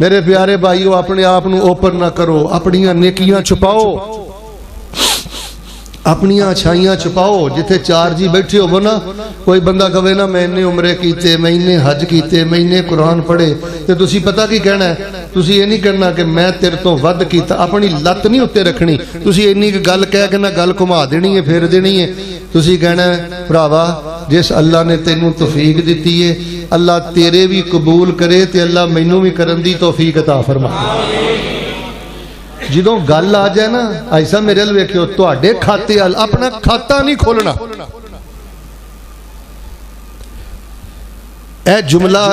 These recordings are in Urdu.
میرے پیارے بھائیو اپنے آپ نو اوپن نہ کرو، اپنی نیکیاں چھپاؤ، اپنی اچھائیاں چھپاؤ. جتھے چار جی بیٹھے ہو نا، کوئی بندہ کہے نا میں نے عمرے کیتے، میں نے حج کیتے، میں نے قرآن پڑھے، تے تسی پتہ کی کہنا ہے؟ تسی یہ نہیں کرنا کہ میں تیرے تو ود کیتا، اپنی لت نہیں اتے رکھنی. تسی اینی گل کہہ کے نہ گل گھما دینی ہے، پھیر دینی ہے. تسی کہنا ہے بھراوا جس اللہ نے تینوں توفیق دیتی ہے اللہ تیرے بھی قبول کرے تے اللہ مینوں بھی کرن دی توفیق عطا فرمائے. جدوں گل آ جائے نا ایسا میرے ال ویکھیو تواڈے کھاتے ال اپنا کھاتا نہیں کھولنا. اے جملہ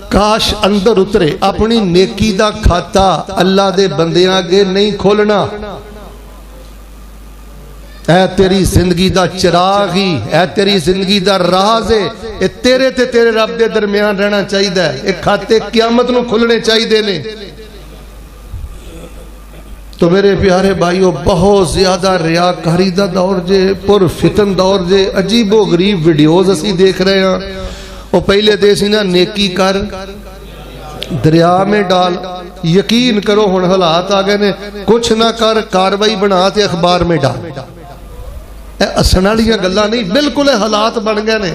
کاش اندر اترے، اپنی نیکی دا کھاتا اللہ دے بندیاں اگے نہیں کھولنا. اے تیری زندگی دا چراغ ہی، اے تیری زندگی دا راز ہے، اے تیرے تے تیرے رب دے درمیان رہنا چاہیے. اے کھاتے قیامت نو کھلنے چاہیے نے. تو میرے پیارے بھائیو بہت زیادہ ریاکاری دا دور جے، پر فتن دور جے، عجیب و غریب ویڈیوز اسی دیکھ رہے ہیں. وہ پہلے دے سی نا نیکی کر دریا میں ڈال، یقین کرو ہن حالات آ گئے نے کچھ نہ کر کاروائی بنا تے اخبار میں ڈال. اے اسن والیاں گلاں نہیں، بالکل حالات بن گئے نے.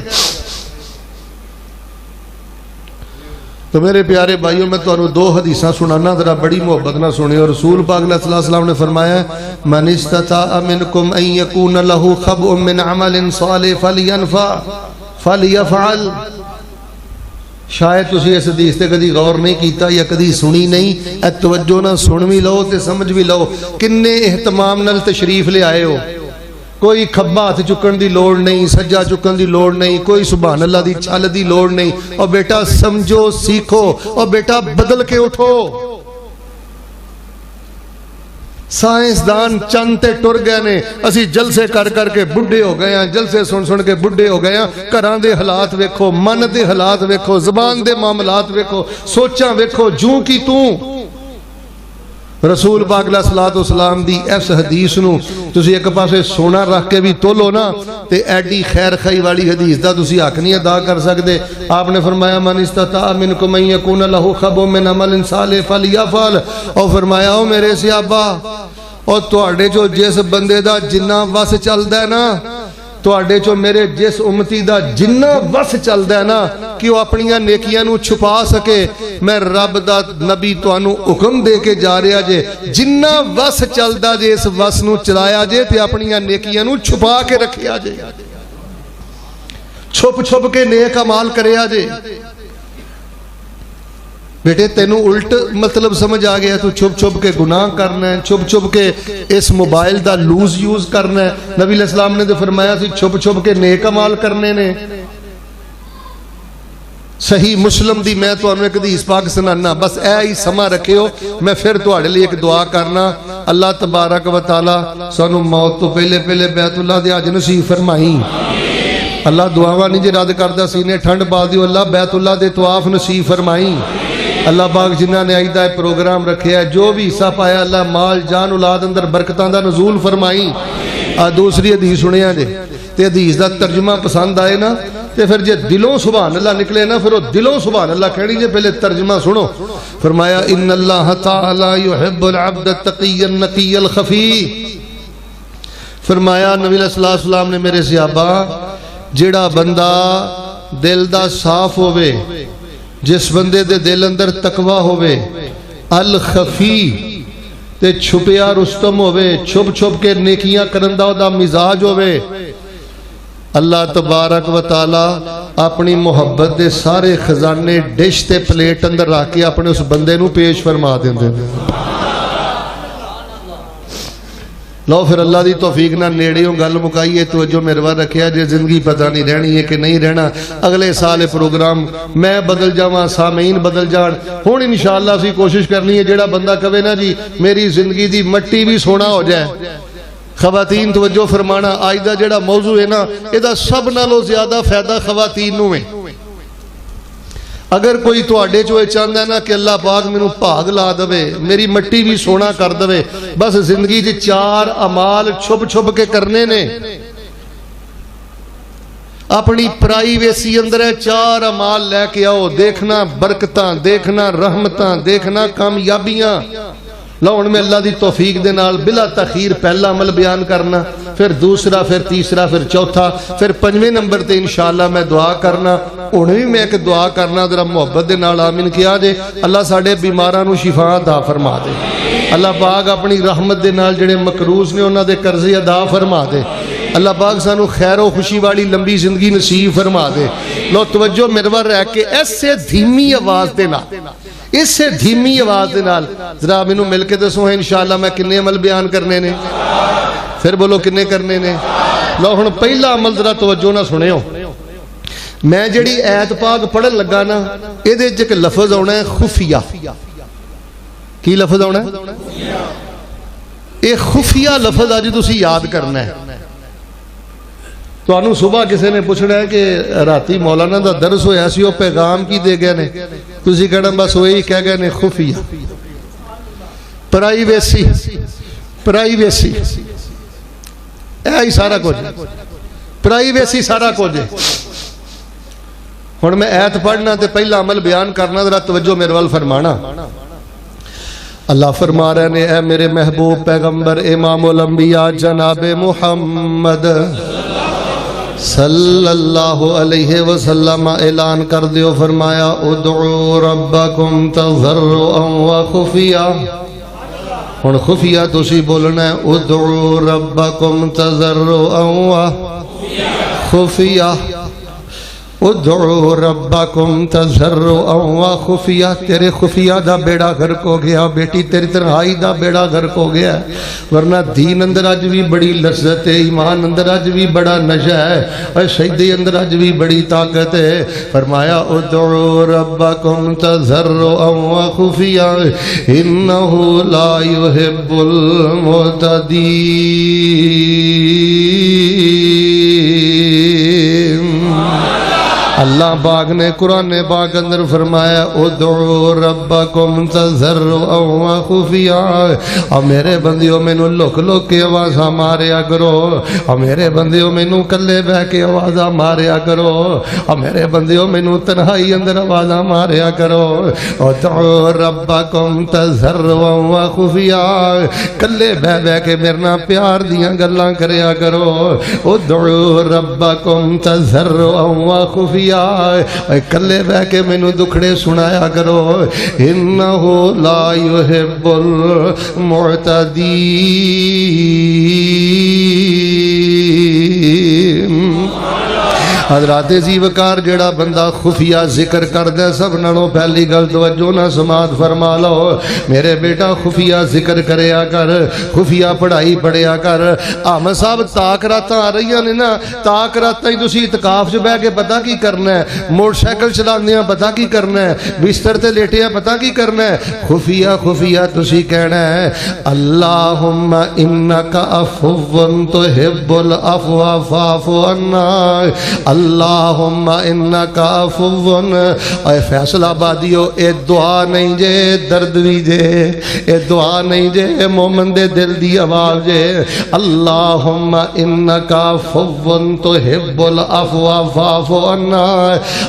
تو میرے پیارے بھائیوں میں تو دو حدیثاں سنانا ذرا بڑی محبت نہ سنی. اور رسول پاک صلی اللہ علیہ وسلم نے فرمایا من استطاع منکم ان یکون له خبء من عمل صالح فلیفعل. شاید تسی اس حدیث تے کدی غور نہیں کیتا یا کدی سنی نہیں، اے توجہ نہ سن بھی لو تے سمجھ بھی لو. کنے اہتمام نال تشریف لے آئے ہو. کوئی کھبا ہاتھ چکن دی لوڑ نہیں، سجا چکن دی لوڑ نہیں، کوئی سبحان اللہ دی چال دی لوڑ نہیں. اور بیٹا سمجھو سیکھو، اور بیٹا بدل کے اٹھو. سائنسدان چند تے ٹر گئے نے، اسی جلسے کر کر کے بڈھے ہو گئے ہیں، جلسے سن سن کے بڈھے ہو گئے ہیں. گھراں دے حالات ویکھو، من دے حالات ویکھو، زبان دے معاملات ویکھو، سوچاں ویکھو، جوں کی توں. رسول پاک علیہ الصلوۃ والسلام دی اس حدیث نو تسی ایک پاسے سونا رکھ کے بھی تولو نا تے ایڈی خیر خائی والی حدیث دا تسی حق نہیں ادا کر سکتے. آپ نے فرمایا من استطاع منکم ان یکون له خبء من عمل صالح فلیفعل. اور فرمایا او میرے صحابہ اور تواڈے جو جس بندے دا جنہ وس چلدا ہے نا، تواڈے چو میرے جس امتی دا جنہ وس چلدا ہے نا کہ وہ اپنی نیکیاں نو چھپا سکے، میں رب دا نبی تانوں حکم دے کے جا رہا جے جنہ وس چلدا جے اس وس نو چلایا جے تے اپنی نیکیاں نو چھپا کے رکھیا جے، چھپ چھپ کے نیک اعمال کریا جے. بیٹے تینوں الٹ مطلب سمجھ آ گیا، تو چھپ چھپ کے گناہ کرنا ہے، چھپ چھپ کے اس موبائل دا لوز یوز کرنا ہے. نبی علیہ السلام نے تو فرمایا سی چھپ چھپ کے نیک اعمال کرنے نے. صحیح مسلم دی میں تو انہوں نے حدیث پاک سنانا، بس اے ہی سما رکھے ہو. میں پھر تواڈے لیے ایک دعا کرنا، اللہ تبارک و تعالی سانو موت تو پہلے پہلے بیت اللہ دے حج نصیب فرمائی. اللہ دعاواں نہیں جے رد کردا، سینے ٹھنڈ پا دیو. اللہ بیت اللہ دے طواف نصیب فرمائی. اللہ پاک جنہ نے آئیدہ پروگرام رکھے ہے جو بھی حصہ پایا اللہ مال جان اولاد اندر برکتاں دا نزول فرمائی. دوسری حدیث سنیا جے تے حدیث دا ترجمہ پسند آئے نا تے پھر جے دلوں سبحان اللہ نکلے نا پھر وہ دلوں سبحان اللہ کہنی جے. پہلے ترجمہ سنو. فرمایا ان اللہ تعالی یحب العبد التقی النقی الخفی. فرمایا نبی علیہ السلام نے میرے صحابہ جیڑا بندہ دل دا صاف ہوئے، جس بندے دے دل اندر تقوی ہوئے، الخفی تے چھپیا رستم ہوئے، چھپ چھپ کے نیکیاں کرندہ دا مزاج ہوئے، اللہ تبارک و تعالی اپنی محبت دے سارے خزانے ڈش تے پلیٹ اندر رکھ کے اپنے اس بندے نو پیش فرما دیندے. لو پھر اللہ دی توفیق نہ نیڑے ہوں گل مکائیے. توجہ میرے رکھیا جے زندگی پتہ نہیں رہنی ہے کہ نہیں رہنا. اگلے سال پروگرام میں بدل جاواں، سامعین بدل جان. ہن انشاءاللہ اسی کوشش کرنی ہے جیڑا بندہ کہے نا جی میری زندگی دی مٹی بھی سونا ہو جائے. خواتین توجہ فرمانا، آج دا جیڑا موضوع ہے نا ادا سب نالوں زیادہ فائدہ خواتین نو ہے. اگر کوئی تواڈے چوئے چاہتا ہے نا کہ اللہ پاک مینوں بھاگ لا دے، میری مٹی بھی سونا کر دے، بس زندگی چ چار اعمال چھپ چھپ کے کرنے نے. اپنی پرائیویسی اندر ہے 4 اعمال لے کے آؤ، دیکھنا برکتاں، دیکھنا رحمتاں، دیکھنا کامیابیاں. لو ان میں اللہ دی توفیق دے نال بلا تاخیر پہلا عمل بیان کرنا، پھر دوسرا، پھر تیسرا، پھر چوتھا، پھر 5ویں نمبر تے انشاءاللہ میں دعا کرنا. ہن بھی میں ایک دعا کرنا، ذرا محبت دے نال آمین کیا جے. اللہ ساڈے بیماراں نو شفا عطا فرما دے. اللہ پاک اپنی رحمت دے نال جڑے مقروض نے انہاں دے قرضے ادا فرما دے. اللہ پاک سانو خیر و خوشی والی لمبی زندگی نصیب فرما دے. لو توجہ میرے ور رہ کے ایسے دھیمی آواز دے نال، اسے دھیمی آواز دے نال ذرا مینوں مل کے دسو انشاءاللہ میں کنے عمل بیان کرنے نے؟ پھر بولو کنے کرنے نے؟ لو ہن پہلا عمل ذرا توجہ نہ سنیو. میں جڑی ایت پاک پڑھن لگا نا، اے دے ایک لفظ آنا ہے خفیہ. کی لفظ آنا ہے؟ اے خفیہ لفظ آج تسی یاد کرنا ہے. تو انہوں صبح کسے نے پوچھنا ہے کہ راتی مولانا دا درس ہویا سی، وہ پیغام کی دے گئے نے؟ تسی کہنا بس وہی کہہ گئے نے خفیہ، پرائیویسی، پرائیویسی ہی سارا کچھ، پرائیویسی سارا کچھ. ہن میں ایت پڑھنا تے پہلا عمل بیان کرنا، ذرا توجہ میرے وال فرمانا. اللہ فرما رہے نے اے میرے محبوب پیغمبر امام الانبیاء جناب محمد صلی اللہ علیہ وسلم اعلان کر دیو، فرمایا ادعو ربکم تضرعا وخفیہ. ہن خفیہ تسی بولنا ہے ادعو ربکم تضرعا وخفیہ. ادعو ربکم تضرعا وخفیہ. تیرے خفیہ دا بیڑا غرق ہو گیا بیٹی، تیری تنہائی دا بیڑا غرق ہو گیا. ورنہ دین اندر اج بھی بڑی لذت ہے، ایمان اندر اج بھی بڑا نشہ ہے، اور شہیدی اندر اج بھی بڑی طاقت ہے. فرمایا ادعو ربکم تضرعا وخفیہ انہ لا یحب المعتدین. اللہ پاک نے قرآن پاک اندر فرمایا ادعو ربکم تضرعا وخفیہ. اور میرے بندیوں مینوں لک لک کے آوازاں ماریا کرو، اور میرے بندیوں مینوں کلے بہ کے آوازاں ماریا کرو، اور میرے بندیوں مینوں تنہائی اندر آوازاں ماریا کرو. ادعو ربکم تضرعا وخفیہ. کلے بہ بہ کے میرے نال پیار دیاں گلاں کریا کرو. ادعو ربکم تضرعا وخفیہ. کلے بہ کے مینوں دکھڑے سنایا کرو. انہو لا یحب المعتدین. حضرات عزیز وقار جڑا بندہ خفیہ ذکر کردہ سب نالوں پہلی گل توجہ نہ سماعت فرما لو. میرے بیٹا خفیہ ذکر کریا کر، خفیہ پڑھائی پڑھیا کر. احمد صاحب تاک راتاں آ رہی ہیں نا، تاک راتاں ہی تسی اعتکاف چ بہ کے پتہ کی کرنا ہے، موٹر سائیکل چلاندیاں پتہ کی کرنا ہے، بستر تے لیٹیاں پتہ کی کرنا ہے. خفیہ خفیہ تسی کہنا ہے اللہم انک عفو تحب العفو فاعف عنا. اللہم انکا عفو. اے فیصلہ آبادیو اے دعا نہیں جے درد بھی جے، اے دعا نہیں جے مومن دے دل دی آواز جے. اللہم انکا عفو تحب العفو فاعف عنا.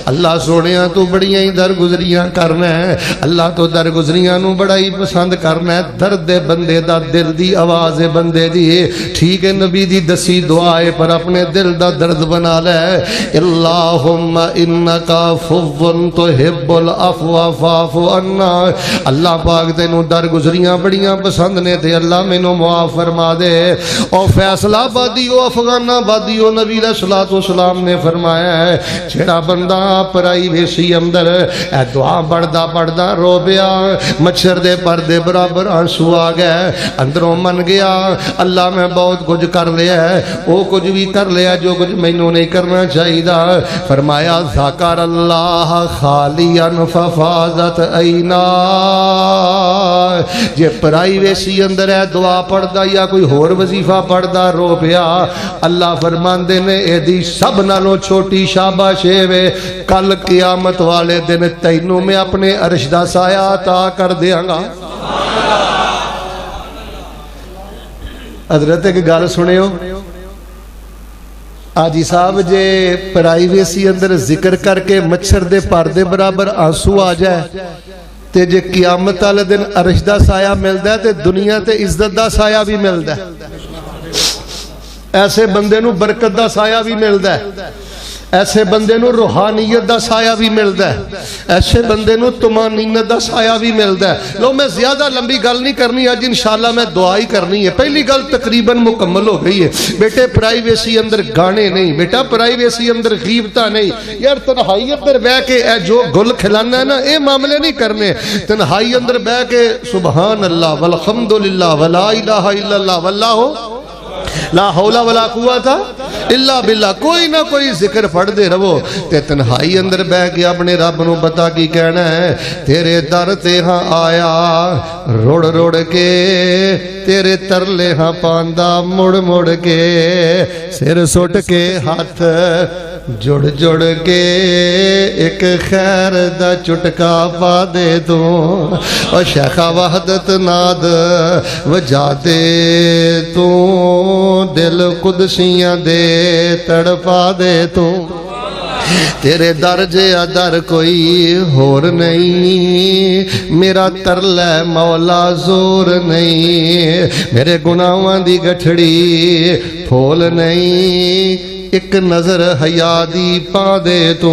اللہ سونیا تو بڑیاں ہی درگزریاں کرنا ہے، اللہ تو درگزریاں نو بڑا ہی پسند کرنا ہے. درد بندے دا دل دی آواز بندے دی ٹھیک ہے، نبی دی دسی دعا ہے پر اپنے دل دا درد بنا لے. اللہم انکا عفو تحب العفو فاعف عنا. اللہ پاک تینوں درگزریاں بڑیاں پسند نے تے اللہ مینوں معاف فرما دے. او فیصلہ آبادیو افغان آبادیو نبی علیہ الصلوۃ والسلام نے فرمایا ہے جڑا بندہ پرائیویسی اندر اے دعا پڑھدا پڑھدا رو پیا، مچھر دے پردے برابر آنسو آ گئے، اندروں من گیا اللہ میں بہت کچھ کر لیا ہے، وہ کچھ بھی کر لیا جو کچھ مینوں نہیں کرنا چاہیے. فرمایا ذکر اللہ خالیا ففاضت عینا. جے پرائیویسی اندر ہے دعا پڑھدا یا کوئی ہور وظیفہ پڑھدا رو پیا، اللہ فرماندے نے اے دی سب نالوں چھوٹی شاباش وے، کل قیامت والے دن تینوں میں اپنے عرش دا سایہ عطا کر دیاں گا. حضرت ایک گل سنیو، آجی صاحب جے پرائیویسی اندر ذکر کر کے مچھر دے پردے برابر آنسو آ جائے تے جے قیامت والے دن عرش دا سایہ ملدا ہے تے دنیا تے عزت دا سایہ بھی ملدا ہے ایسے بندے نو برکت دا سایہ بھی ملدا ہے ایسے بندے نو روحانیت دا سایہ بھی ملدا ہے ایسے بندے نو طمانینت دا سایہ بھی ملدا ہے لو میں زیادہ لمبی گل نہیں کرنی آج انشاءاللہ میں دعائی کرنی ہے پہلی گل تقریباً مکمل ہو گئی ہے بیٹے پرائیویسی اندر گانے نہیں بیٹا پرائیویسی اندر غیبتہ نہیں یار تنہائی اندر بے کے اے جو گل کھلانا ہے نا اے معاملے نہیں کرنے تنہائی اندر بے کے سبحان اللہ والحمدللہ ولا الہ الا اللہ واللہ لا حول ولا قوت الا باللہ کوئی نہ کوئی ذکر پڑھ دے رہو تے تنہائی اندر بے کے اپنے رب نو بتا کی کہنا ہے تیرے در تے ہاں آیا روڑ روڑ کے تیرے ترلے ہاں پاندہ مڑ مڑ کے سر سوٹ کے ہاتھ جڑ جڑ کے ایک خیر دا چٹکا پا دے تو اور شیخہ وحدت ناد وجا دے تو دل قدسیاں دے تڑپا دے تو تیرے در جیا در کوئی ہور نہیں میرا ترلے مولا زور نہیں میرے گناہاں دی گٹھڑی پھول نہیں ایک نظر حیا دی پا دے تو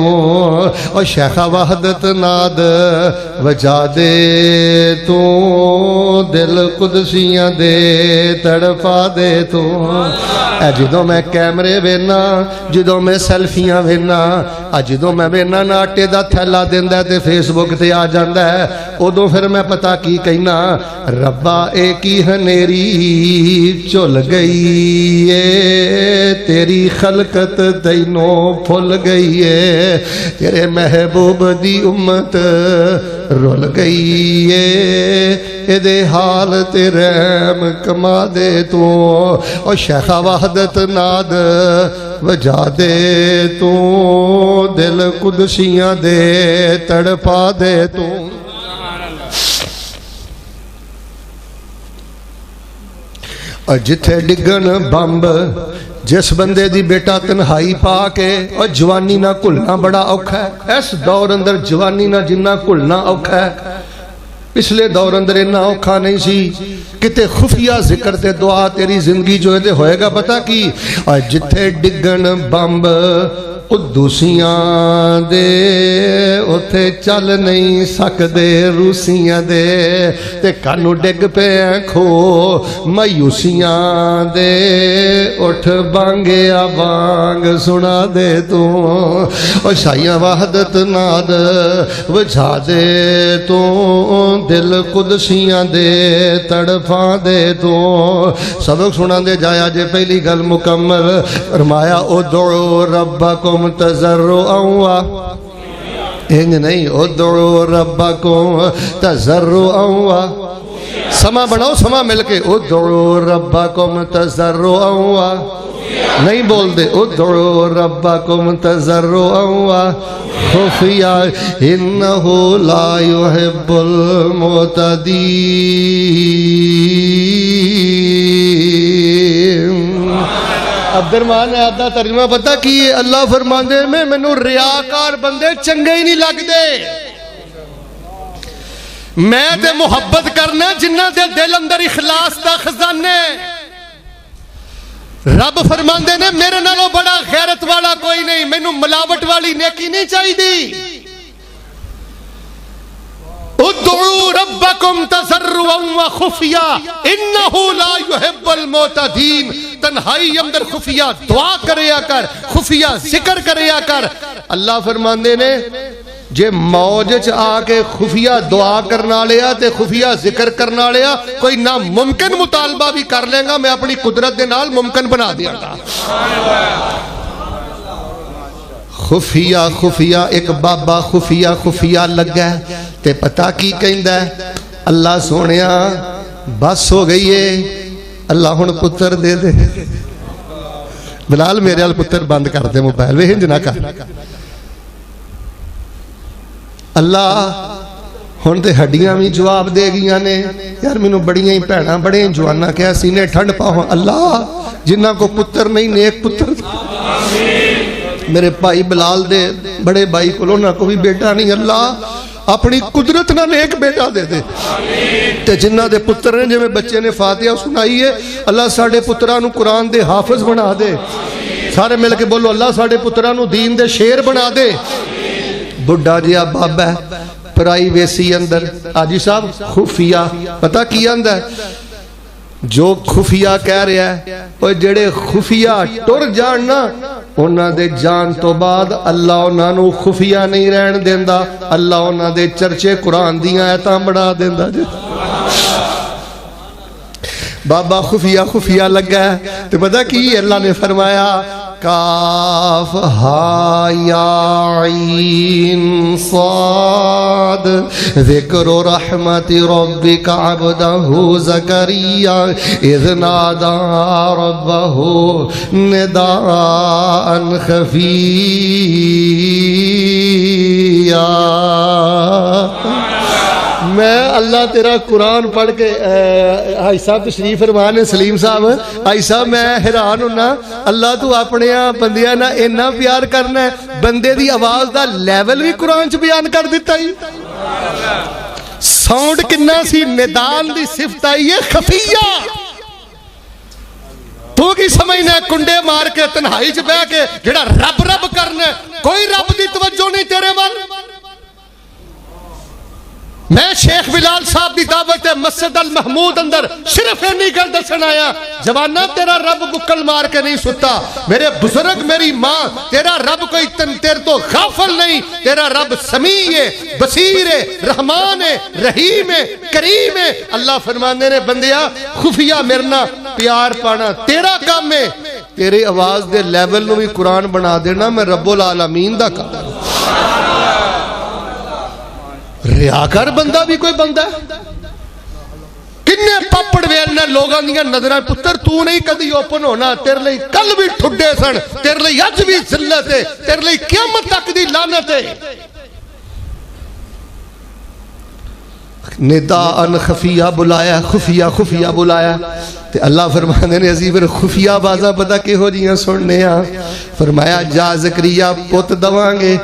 اور شیخہ وحدت ناد وجا دے تو دل قدسیاں دے تڑپا دے تو اے جدوں میں کیمرے وینا جدوں میں سیلفیاں وینا جدوں میں وینا ناٹے دا تھیلا دیندا ہے تے فیس بک تے آ جاندا ہے ادوں پھر میں پتا کی کہنا ربا اے کی ہنیری چل گئی ہے تیری خلقت دینوں پھل گئی ہے تیرے محبوب دی امت رول گئی ہے اے دے حال تے رحم کما دے تو اور شیخہ وحدت ناد وجا دے تو دل قدسیاں دے تڑپا دے تو اور جتھے ڈگن بمب جس بندے دی بیٹا تنہائی پا کے اور جوانی نہ کھلنا بڑا اوکھا ہے اس دور اندر جوانی نہ جنہ کھلنا اوکھا ہے پچھلے دور اندر اتنا اوکھا نہیں سی کتے خفیہ ذکر تے دعا تیری زندگی جو ہے ہوئے گا پتہ کی اور جتھے ڈگن بمب قدوسیاں دے اتھے چل نہیں سکدے روسیاں دے تے کانو ڈگ پہ کھو مایوسیاں دے اٹھ بانگیا بانگ سنا دے تو اور شایاں وحدت ناد وجھا دے تو دل قدسیاں دے تڑپا دے تو سبق سنا دے جایا جے پہلی گل مکمل فرمایا ادعو ربکم تضرعا انج نہیں ادعو ربکم تضرعا سما بناؤ سما مل کے ادعو ربکم تضرعا نہیں بول دے ادعو ربکم تضرعا خفیہ انہو لا يحب المعتدین عبدالرحمن آدھا ترجمہ پتہ کی اللہ فرماندے میں منو ریاکار بندے چنگے ہی نہیں لگ دے میں تے محبت کرنا جنہ دے دل اندر اخلاص دا خزانے رب فرماندے نے میرے نالوں بڑا غیرت والا کوئی نہیں منو ملاوٹ والی نیکی نہیں چاہی دی ادعو ربکم تضرعا وخفیا انہو لا يحب المعتدین تنہائی اندر خفیہ دعا کریا کر خفیہ ذکر کریا کر اللہ فرماندے نے جے موجج آکے خفیہ دعا کرنا لیا تے خفیہ ذکر کرنا لیا کوئی ناممکن مطالبہ بھی کر لیں گا میں اپنی قدرت دے نال ممکن بنا دیا گا خفیہ خفیہ ایک بابا خفیہ خفیہ لگ گئے تے پتہ کی کہندہ ہے اللہ سونیا بس ہو گئی ہے اللہ ہن پتر دے دے بلال میرے ال پتر بند کر دے موبائل وے ہنج نہ کر اللہ ہن تے ہڈیاں بھی جواب دے گیاں نے یار مینوں بڑیاں ہی بھیڑاں بڑے جواناں کہیا سینے ٹھنڈ پاؤ اللہ جنہاں کو پتر نہیں نیک پتر میرے بھائی بلال دے بڑے بھائی کو نہ کوئی بیٹا نہیں، اللہ اپنی قدرت نہ ایک بیٹا دے دے تے جنہ دے پتر نے جویں بچے نے فاتحہ سنائی ہے، اللہ ساڑے پترانو قرآن دے حافظ بنا دے۔ سارے مل کے بولو اللہ ساڑے پترانو دین دے شیر بنا دے۔ بڑھا جیا بابا ہے پرائیویسی اندر، آجی صاحب خفیہ پتہ کی اندر جو خفیہ کہہ رہا ہے وہ جڑے خفیہ ٹر جاننا انہاں دے جان تو بعد اللہ انہاں نو خفیہ نہیں رہن دیندہ، اللہ انہاں دے چرچے قرآن دیاں ایتاں بڑھا دیندہ۔ بابا خفیہ لگا ہے تو پتہ کی اللہ نے فرمایا کاف ہا یا عین صاد ذکر رحمت ربک عبدہ زکریا اذ نادا ربہ نداء خفیا۔ میں اللہ تیرا قرآن پڑھ کے آئی صاحب تشریف فرمان ہے سلیم صاحب، آئی صاحب میں حیران ہونا اللہ تو اپنے بندیاں نہ اینا پیار کرنا ہے، بندے دی آواز دا لیول بھی قرآن چ بیان کر دیتا ہی، ساؤنڈ کنا سی، ندان دی صفت آئی ہے خفیہ۔ تو کی سمجھنا ہے کنڈے مار کے تنہائی چ بہ کے جڑا رب رب کرنا ہے، کوئی رب دی توجہ نہیں تیرے وال۔ میں شیخ بلال صاحب دی دعوت مسجد المحمود اندر صرف اینی گل دسن آیا، جوانا تیرا رب بکل مار کے نہیں ستا، میرے بزرگ میری ماں تیرا رب کوئی تیر تو غافل نہیں، تیرا رب سمیع ہے، بصیر ہے، رحمان ہے، رحیم ہے، کریم ہے۔ اللہ فرمانے نے بندیا خفیہ مرنا پیار پانا تیرا کام ہے، تیرے آواز دے لیول نو بھی قرآن بنا دینا میں رب العالمین دا کام۔ ریاکار بندہ بھی کوئی بندہ ہے، کنے پاپڑ ویلنے لوگاں دیاں نظریں پتر تو نہیں کدی اوپن ہونا، تیرے لئی کل بھی ٹھڈے سن، تیرے لئی اج بھی ذلت ہے، تیرے لئی قیامت تک دی لعنت ہے۔ نداءن خفیہ بلایا، خفیہ بلایا تے اللہ فرمانے نے عزیز پر خفیہ بازا پتہ کہ ہو جیاں سننے ہاں، فرمایا جا زکریہ پت دوانگے،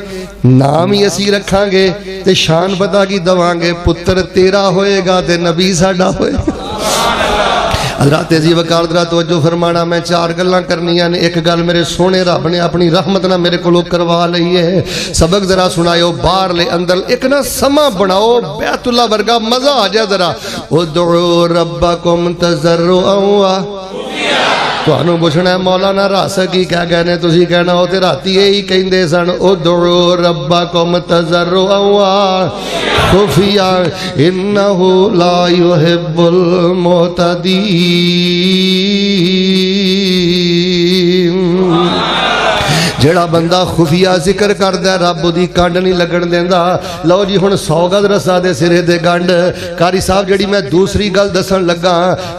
نام ہی اسی رکھاں گے تے شان پتہ کی دوانگے، پتر تیرا ہوئے گا تے نبی ساڑا ہوئے گا۔ حضرات عزیز وقار درہ توجہ فرمانا، میں چار گلاں کرنی ہیں، ایک گل میرے سونے رب نے اپنی رحمت نہ میرے کو لوگ کروا لئی ہے، سبق ذرا سنائیو باہر لے اندر ایک نہ سما بناؤ بیت اللہ ورگا مزہ آ جائے ذرا۔ ادعو ربکم تضرعا، تو انہوں پوچھنا ہے مولانا راسا کی کیا کہنے، تسی کہنا ہوتے راتی یہی کہیں دے سن ادعو ربکم تضرعا خفیہ انہو لا یحب المعتدین۔ جڑا بندہ خفیہ ذکر کردہ رب دی کانڈ نہیں لگن دیندہ۔ لو جی ہن 100 گز رسا دے سرے دے گانڈ کاری صاحب جڑی میں دوسری گل دسن لگا،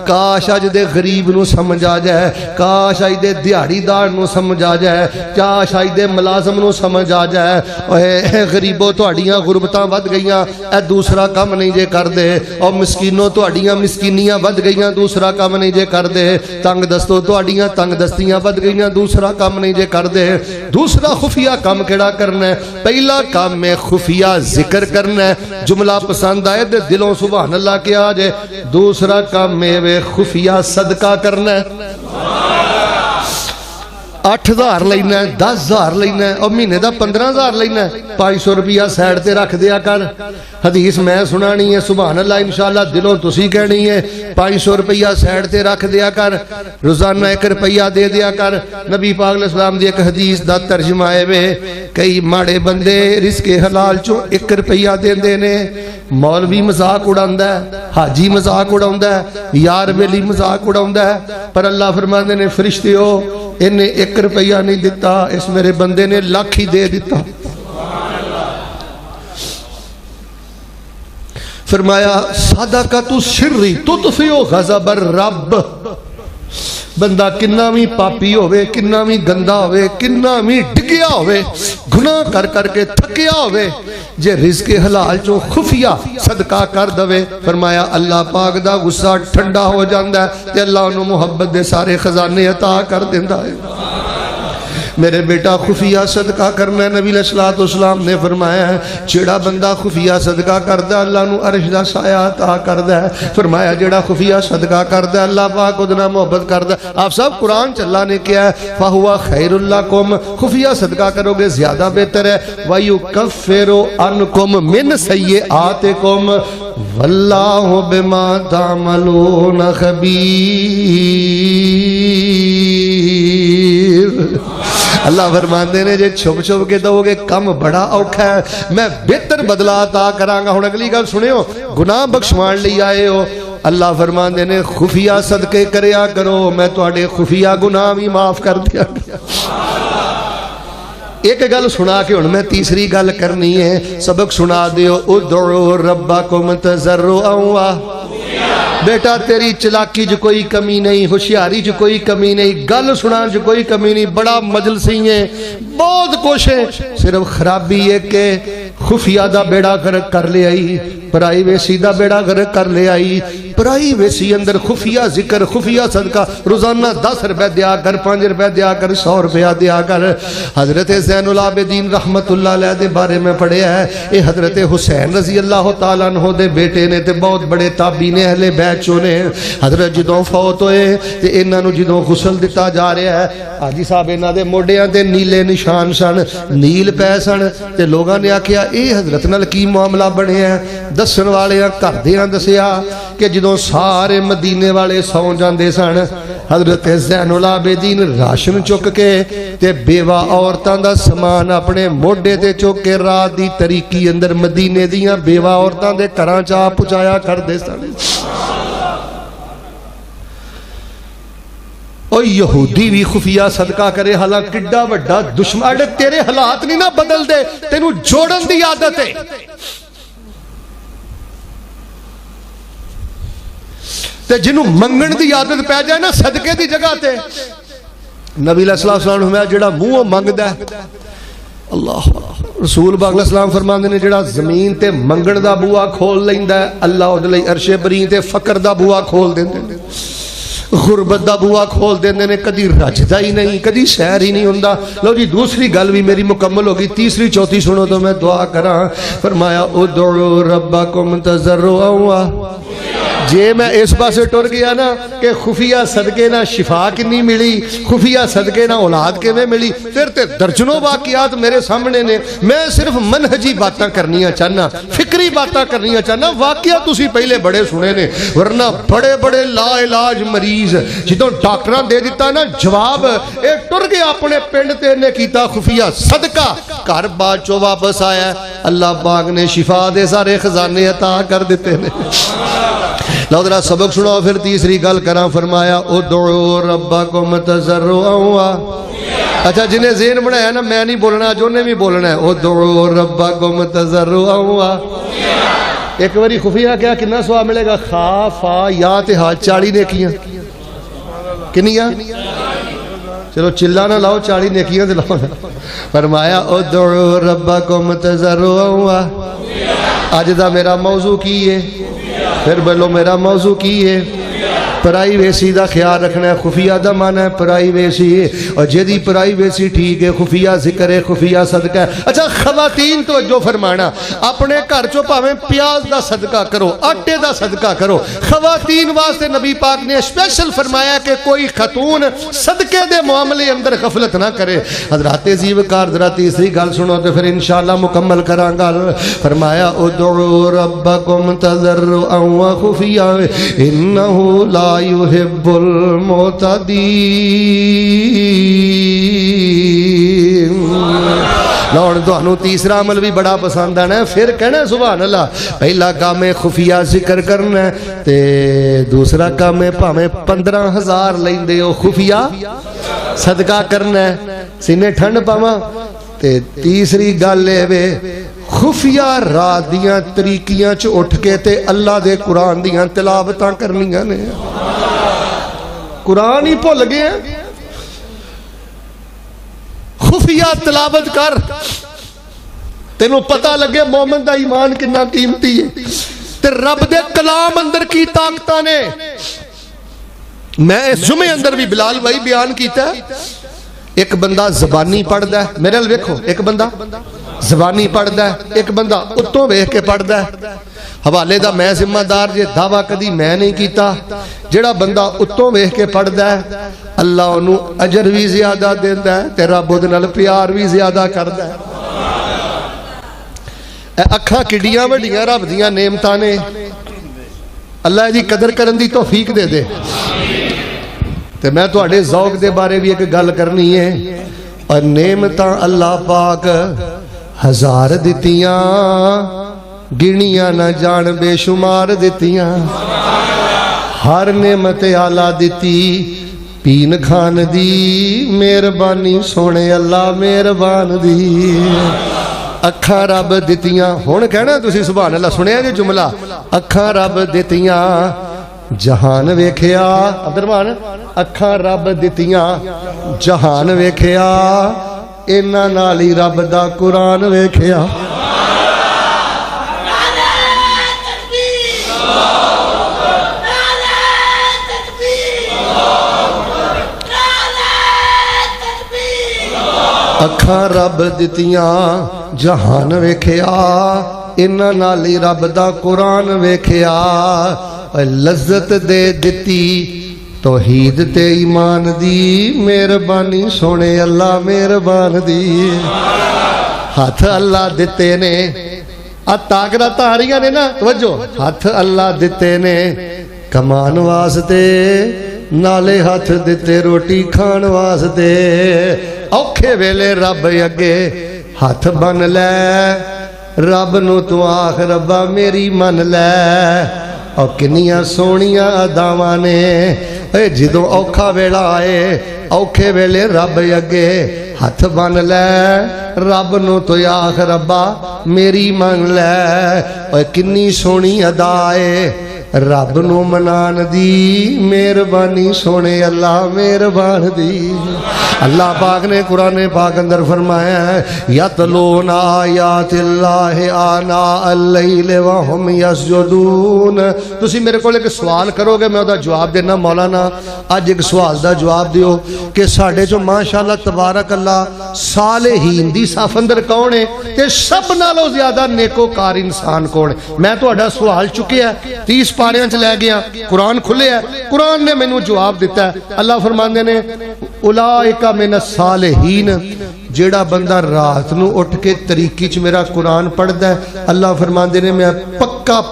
کاش اج دے غریب نو سمجھ آ جائے، کاش اج دے دیہڑی دار نو سمجھ آ جائے، کاش اج دے ملازم نو سمجھ آ جائے، اے غریبو تہاڈیاں غربتاں ود گئیاں، اے دوسرا کم نہیں جے کر دے، او مسکینو تہاڈیاں مسکینیاں ود گئیاں، دوسرا کم نہیں جے کر دے، تنگ دستو تہاڈیاں تنگ دستیاں ود گئیاں، دوسرا کم نہیں جے کر دے۔ دوسرا خفیہ کام کیڑا کرنا ہے؟ پہلا کام میں خفیہ ذکر کرنا ہے، جملہ پسند آئے دے دلوں سبحان اللہ کیا جائے۔ دوسرا کام میں خفیہ صدقہ کرنا ہے، 8,000 لینا ہے، 10,000 لینا ہے، اور مہینے دا 15,000 لینا ہے، 500 روپیہ سیڈ تے رکھ دیا کر۔ حدیث میں سنانی ہے سبحان اللہ انشاءاللہ دلوں تسی کہنی ہے، 500 روپیہ سیڈ تے رکھ دیا کر، روزانہ 1 روپیہ دے دیا کر۔ نبی پاک علیہ السلام دی ایک حدیث دا ترجمہ ہے کئی ماڑے بندے رزق حلال چوں 1 روپیہ دے دینے، مولوی مذاق اڑاندہ ہے، حاجی مذاق اڑاندہ ہے، یار بیلی مذاق اڑاندہ ہے، پر اللہ فرماندے نے فرشتے ہو انہیں 1 روپیہ نہیں دیتا، اس میرے بندے نے لاکھ ہی دے دیتا۔ فرمایا صدقۃ السر تطفئ غضب الرب۔ بندہ کنہ بھی پاپی ہوئے، کنہ بھی گندہ ہوئے، کنہ بھی ڈگیا ہوئے، گناہ کر کر کے تھکیا ہوئے، جے رزق حلال چوں خفیہ صدقہ کر دوے، فرمایا اللہ پاک دا غصہ ٹھنڈا ہو جاندہ ہے تے اللہ انہوں محبت دے سارے خزانے عطا کر دیندہ ہے۔ میرے بیٹا خفیہ صدقہ کرنا ہے۔ نبی علیہ الصلوۃ والسلام نے فرمایا ہے جڑا بندہ خفیہ صدقہ کردا ہے اللہ نو عرش دا سایہ عطا کردا ہے۔ فرمایا جڑا خفیہ صدقہ کردا ہے اللہ پاک اودے نال محبت کردا ہے۔ آپ سب قرآن چ اللہ نے کیا ہے فَهُوَ خَيْرٌ لَكُمْ، خفیہ صدقہ کرو گے زیادہ بہتر ہے۔ وَيُكَفِّرُ عَنْكُمْ مِنْ سَيِّئَاتِكُمْ وَاللَّهُ بِمَا تَعْمَلُونَ خَبِيرٌ۔ اللہ فرماندے نے جے چھپ چھپ کے دو گے کم بڑا اوکھا ہے، میں بہتر بدلہ عطا کراں گا۔ ہن اگلی گل سنیو، گناہ بخشوان لئی آئے ہو، اللہ فرماندے نے خفیہ صدقے کریا کرو، میں تواڈے خفیہ گناہ بھی معاف کر دیا گا۔ ایک گل سنا کے ہن میں تیسری گل کرنی ہے، سبق سنا دیو۔ ادعوا ربکم تضرعا و بیٹا تیری چلاکی جو کوئی کمی نہیں، ہوشیاری جو کوئی کمی نہیں، گل سنا جو کوئی کمی نہیں، بڑا مجلسی ہے، بہت کچھ ہے، صرف خرابی ہے کہ خفیہ دا بیڑا غرق کر لے آئی، پرائیویسی دا بیڑا غرق کر لے آئی۔ پرائیویسی اندر خفیہ ذکر، خفیہ صدقہ، روزانہ 10 روپے دیا کر، 5 روپے دیا کر، 100 روپیہ دیا کر۔ حضرت زین العابدین رحمت اللہ علیہ دے بارے میں پڑھے ہے، اے حضرت حسین رضی اللہ تعالیٰ عنہ دے بیٹے نے تے بہت بڑے تابعین اہل بیت چونے۔ حضرت جدوں فوت ہوئے تے انہاں نو جدوں غسل دتا جا رہا ہے، حاجی صاحب انہاں دے موڈیاں تے نیلے نشان سن، نیل پے سن، تے لوگاں نے آکھیا اے حضرت نال کی معاملہ بنیا ہے؟ دسن والے گھر دیاں دسیا کہ جدوں سارے مدینے والے سو جاندے سن، حضرت زین العابدین راشن چک کے تے بیوہ عورتاں دا سامان اپنے موڈے تے چک کے رات دی طریقی اندر مدینے دیاں بیوہ عورتاں دے گھراں چا پہنچایا کردے سن۔ او یہودی بھی خفیہ صدقہ کرے، حالانکہ کڈا وڈا دشمن، اڑے تیرے حالات نہیں نہ بدل دے، تینوں جوڑن دی عادت ہے۔ تے جنوں منگن دی عادت پہ جائے نا صدقے دی جگہ تے، نبی علیہ السلام نے جڑا منہ منگدا ہے، اللہ رسول پاک علیہ السلام فرماندے نے جڑا زمین تے منگن دا بوا کھول لیندا ہے اللہ اودے لئی عرش بری تے فقر دا بوا کھول دیندے نے، غربت دا بوا کھول دیندے نے، کدی رجدا ہی نہیں، کدی سیر ہی نہیں ہوندا۔ لو جی دوسری گل بھی میری مکمل ہوگی، تیسری چوتھی سنو تو میں دعا کراں۔ فرمایا ادعوا ربکم تضرعا و جے میں اس پاسے ٹر گیا نا کہ خفیہ صدقے نہ شفا کنی ملی، خفیہ صدقے نہ اولاد کے میں ملی، پھر تے درجنوں واقعات میرے سامنے نے۔ میں صرف منہجی باتاں کرنیاں چاہنا، فکری باتاں کرنیاں چاہنا، واقعہ تسی پہلے بڑے سنے نے، ورنہ بڑے بڑے لا علاج مریض جدوں ڈاکٹراں دے دیتا نا جواب، اے ٹر گیا اپنے پنڈ تے نے کیتا خفیہ صدقہ، گھر بعد چو واپس آیا، اللہ پاک نے شفا دے سارے خزانے عطا کر دیتے نے۔ لو ذرا سبق سنو پھر تیسری گل کراں۔ فرمایا ادعوا ربکم تضرعا و اچھا جنہیں ذہن بنایا نا میں نہیں بولنا، جو نے بھی بولنا ہے ادعوا ربکم تضرعا و ایک باری خفیہ کیا کتنا سواب ملے گا؟ خا فا یا تے ہا 40 نیکیاں کنیاں؟ چلو چلا نہ لاؤ 40 نیکیاں تے لاؤ۔ فرمایا ادعوا ربکم تضرعا و آج دا میرا موضوع کی ہے، پھر بولو میرا موضوع کی ہے؟ پرائیویسی دا خیال رکھنا ہے۔ خفیہ دا مانا ہے پرائیویسی، اور جدی پرائیویسی ٹھیک ہے، خفیہ ذکر ہے، خفیہ صدقہ ہے۔ اچھا خواتین توجہ فرمانا، اپنے گھر چو پاویں پیاز دا صدقہ کرو، آٹے دا صدقہ کرو، خواتین واسطے نبی پاک نے اسپیشل فرمایا کہ کوئی خاتون صدقے دے معاملے اندر غفلت نہ کرے۔ حضرات زیوکار ذرا تیسری گل سنو تو پھر انشاءاللہ مکمل کراں گل۔ فرمایا ادعوا ربکم تضرعا و خفیہ انہ لا يحب المعتدین۔ لوڑ تو تیسرا عمل بھی بڑا پسند آنا ہے، پھر کہنا سبحان اللہ۔ پہلا کام ہے خفیہ ذکر کرنا ہے، تے دوسرا کام ہے پاویں 15,000 لیندے ہو خفیہ صدقہ کرنا ہے، سینے ٹھنڈ پاواں۔ تے تیسری گل ہے وے خفیہ رات دیاں طریقیاں چ اٹھ کے تے اللہ دے قرآن دیاں تلاوتاں کرنیاں نے۔ قرآن ہی بھول گئے ہیں، خفیہ تلاوت کر، تینوں پتہ لگے مومن دا ایمان کتنا قیمتی ہے، تے رب دے کلام اندر کی طاقتاں نے۔ میں اس جمعے اندر بھی بلال بھائی بیان کیتا ہے، ایک بندہ زبانی پڑھدا ہے، میرے نال ویکھو، ایک بندہ زبانی پڑھدا ہے، ایک بندہ اتوں ویکھ کے پڑھدا ہے۔ حوالے دا میں ذمہ دار جے، دعویٰ کدی میں نہیں کیتا۔ جڑا بندہ اتوں ویکھ کے پڑھدا ہے اللہ انہوں اجر بھی زیادہ دیندا ہے تے رب اودے نال پیار بھی زیادہ کردا ہے۔ اے اکھاں کڈیاں وڈیاں رب دیاں نعمتاں نے، اللہ دی قدر کرن دی توفیق دے دے۔ تے میں تواڈے ذوق دے بارے بھی ایک گل کرنی ہے، اور نعمتاں اللہ پاک ہزار دتیاں، گنیاں نہ جان بے شمار دتیاں۔ ہر نعمت آلہ دتی پین کھان دی، مہربانی سونے اللہ مہربان دی۔ اکھاں رب دتیاں، ہن کہنا تسی سبحان اللہ، سنیا جی جملہ، اکھاں رب دتیاں جہان ویکھیا، عبدالرحمان اکھاں رب دتیاں جہان ویکھیا، انہاں نال ہی رب دا قرآن ویکھیا۔ اکھاں رب دتیاں جہان ویکھیا، انہاں نال ہی رب دا قرآن ویکھیا۔ لذت دے دتی توحید تے ایمان دی، مہربانی سونے اللہ مہربان دی۔ ہاتھ اللہ دتے نے، طاقت تاریاں نے نا، توجہ، ہاتھ اللہ دتے نے کمان واسطے، نالے ہاتھ دتے روٹی کھان واسطے۔ اوکھے ویلے رب اگے ہاتھ بن لے، رب نو تو آخ ربا میری من لے۔ اور کنیاں سونیاں اداواں نے، جدوں اوکھا ویلا آئے، اوکھے ویلے رب اگے ہاتھ بن لے، رب نو تو آخ ربا میری من لے۔ اور کنی سونی ادا ہے رب نو منان دی، مہربانی سونے اللہ مہربان دی۔ اللہ پاک نے قرآن پاک اندر فرمایا ہے یتلون آیات اللہ آناء اللیل وہم یسجدون۔ تسی میرے کو ایک سوال کرو گے میں دا جواب دینا، مولانا آج ایک سوال دا جواب دیو کہ ساڑھے جو ماشاءاللہ تبارک اللہ صالحین دی صاف اندر کون ہے تے سب نالو زیادہ نیکو کار انسان کون ہے؟ میں تو اڈا سوال چکے ہیں، 30 پاریاں چ لے گیا، قرآن کھلے ہے، قرآن نے میں نو جواب دیتا ہے۔ اللہ فرماندے نے اولئک من الصالحین، جیڑا بندہ رات نو اٹھ کے طریقی چ میرا قرآن پڑھدا ہے، اللہ فرماندے نے میں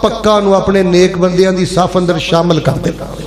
پکا نو اپنے نیک بندیاں دی صف اندر شامل کر دیتا ہوں۔